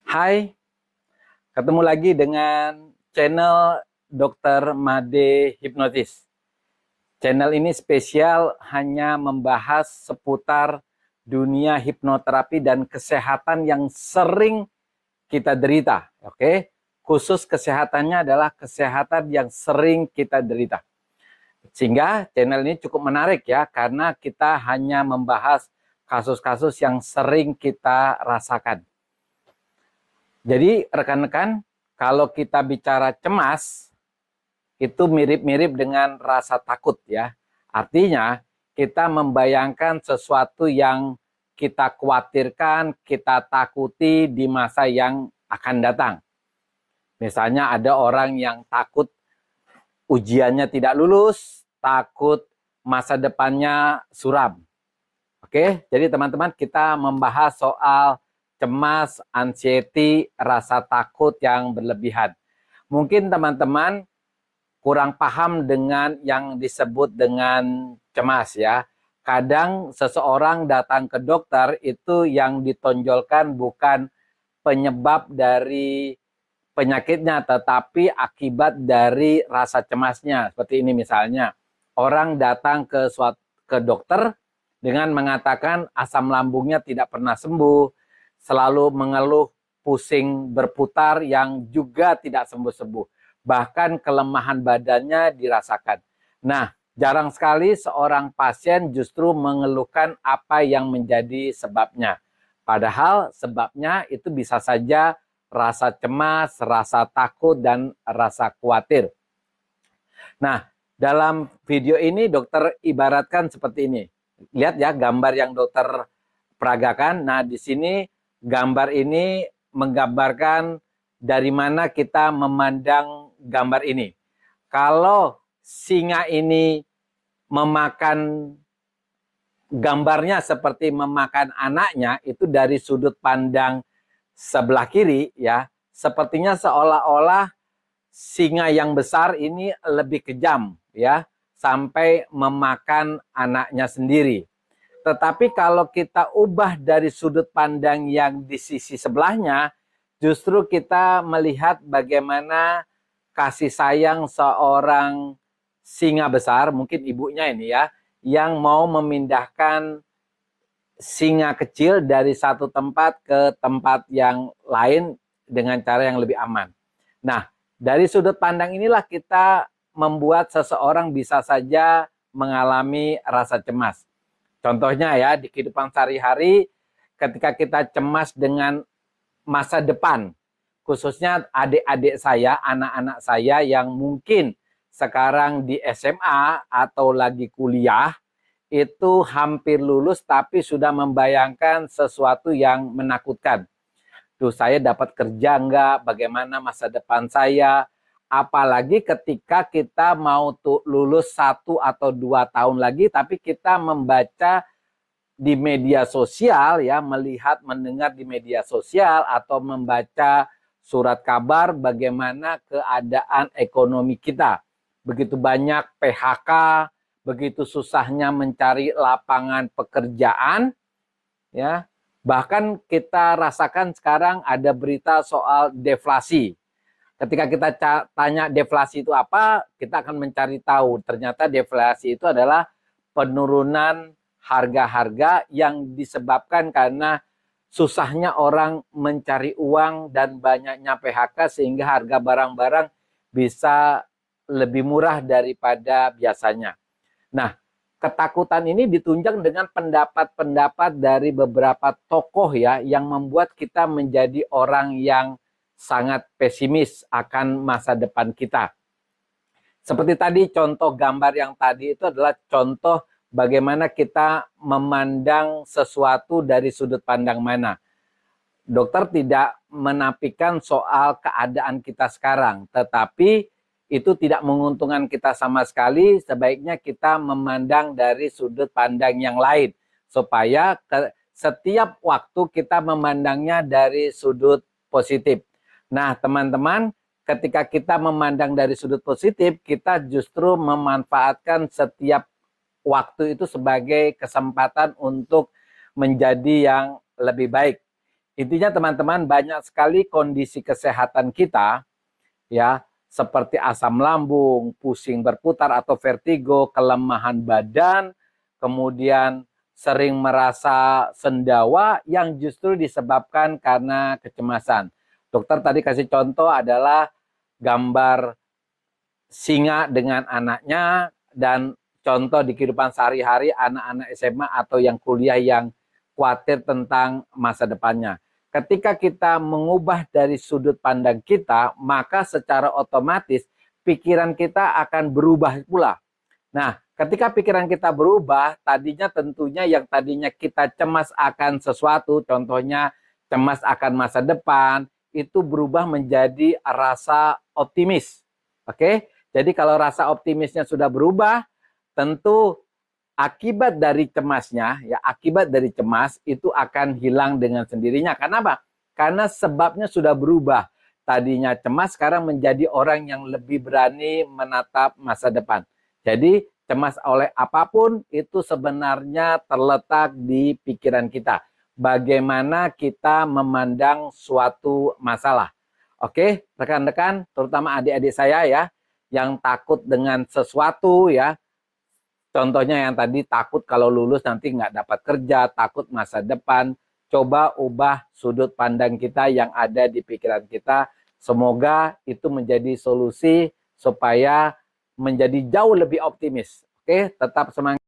Hai, ketemu lagi dengan channel Dr. Made Hipnotis. Channel ini spesial hanya membahas seputar dunia hipnoterapi dan kesehatan yang sering kita derita. Oke, khusus kesehatannya adalah kesehatan yang sering kita derita. Sehingga channel ini cukup menarik ya, karena kita hanya membahas kasus-kasus yang sering kita rasakan. Jadi rekan-rekan, kalau kita bicara cemas, itu mirip-mirip dengan rasa takut ya. Artinya kita membayangkan sesuatu yang kita khawatirkan, kita takuti di masa yang akan datang. Misalnya ada orang yang takut ujiannya tidak lulus, takut masa depannya suram. Oke, jadi teman-teman kita membahas soal cemas, anxiety, rasa takut yang berlebihan. Mungkin teman-teman kurang paham dengan yang disebut dengan cemas ya. Kadang seseorang datang ke dokter itu yang ditonjolkan bukan penyebab dari penyakitnya, tetapi akibat dari rasa cemasnya. Seperti ini misalnya, orang datang ke dokter dengan mengatakan asam lambungnya tidak pernah sembuh, selalu mengeluh pusing berputar yang juga tidak sembuh-sembuh. Bahkan kelemahan badannya dirasakan. Nah, jarang sekali seorang pasien justru mengeluhkan apa yang menjadi sebabnya. Padahal sebabnya itu bisa saja rasa cemas, rasa takut, dan rasa khawatir. Nah, dalam video ini dokter ibaratkan seperti ini. Lihat ya gambar yang dokter peragakan. Nah, di sini gambar ini menggambarkan dari mana kita memandang gambar ini. Kalau singa ini memakan gambarnya seperti memakan anaknya, itu dari sudut pandang sebelah kiri ya, sepertinya seolah-olah singa yang besar ini lebih kejam ya, sampai memakan anaknya sendiri. Tetapi kalau kita ubah dari sudut pandang yang di sisi sebelahnya, justru kita melihat bagaimana kasih sayang seorang singa besar, mungkin ibunya ini ya, yang mau memindahkan singa kecil dari satu tempat ke tempat yang lain dengan cara yang lebih aman. Nah, dari sudut pandang inilah kita membuat seseorang bisa saja mengalami rasa cemas. Contohnya ya, di kehidupan sehari-hari ketika kita cemas dengan masa depan, khususnya adik-adik saya, anak-anak saya yang mungkin sekarang di SMA atau lagi kuliah, itu hampir lulus tapi sudah membayangkan sesuatu yang menakutkan. Tuh, saya dapat kerja enggak? Bagaimana masa depan saya? Apalagi ketika kita mau tuh lulus 1 atau 2 tahun lagi, tapi kita membaca di media sosial ya, melihat, mendengar di media sosial atau membaca surat kabar bagaimana keadaan ekonomi kita. Begitu banyak PHK, begitu susahnya mencari lapangan pekerjaan ya. Bahkan kita rasakan sekarang ada berita soal deflasi. Ketika kita tanya deflasi itu apa, kita akan mencari tahu. Ternyata deflasi itu adalah penurunan harga-harga yang disebabkan karena susahnya orang mencari uang dan banyaknya PHK sehingga harga barang-barang bisa lebih murah daripada biasanya. Nah, ketakutan ini ditunjang dengan pendapat-pendapat dari beberapa tokoh ya, yang membuat kita menjadi orang yang sangat pesimis akan masa depan kita. Seperti tadi contoh gambar yang tadi itu adalah contoh bagaimana kita memandang sesuatu dari sudut pandang mana. Dokter tidak menafikan soal keadaan kita sekarang, tetapi itu tidak menguntungkan kita sama sekali. Sebaiknya kita memandang dari sudut pandang yang lain, supaya setiap waktu kita memandangnya dari sudut positif. Nah, teman-teman, ketika kita memandang dari sudut positif, kita justru memanfaatkan setiap waktu itu sebagai kesempatan untuk menjadi yang lebih baik. Intinya teman-teman, banyak sekali kondisi kesehatan kita ya, seperti asam lambung, pusing berputar atau vertigo, kelemahan badan, kemudian sering merasa sendawa yang justru disebabkan karena kecemasan. Dokter tadi kasih contoh adalah gambar singa dengan anaknya, dan contoh di kehidupan sehari-hari anak-anak SMA atau yang kuliah yang khawatir tentang masa depannya. Ketika kita mengubah dari sudut pandang kita, maka secara otomatis pikiran kita akan berubah pula. Nah, ketika pikiran kita berubah, tadinya tentunya yang tadinya kita cemas akan sesuatu, contohnya cemas akan masa depan, itu berubah menjadi rasa optimis. Oke? Jadi kalau rasa optimisnya sudah berubah, tentu akibat dari cemasnya, ya akibat dari cemas itu akan hilang dengan sendirinya. Kenapa? Karena sebabnya sudah berubah. Tadinya cemas, sekarang menjadi orang yang lebih berani menatap masa depan. Jadi cemas oleh apapun itu sebenarnya terletak di pikiran kita. Bagaimana kita memandang suatu masalah. Oke, rekan-rekan, terutama adik-adik saya ya, yang takut dengan sesuatu ya. Contohnya yang tadi takut kalau lulus nanti nggak dapat kerja, takut masa depan. Coba ubah sudut pandang kita yang ada di pikiran kita. Semoga itu menjadi solusi supaya menjadi jauh lebih optimis. Oke, tetap semangat.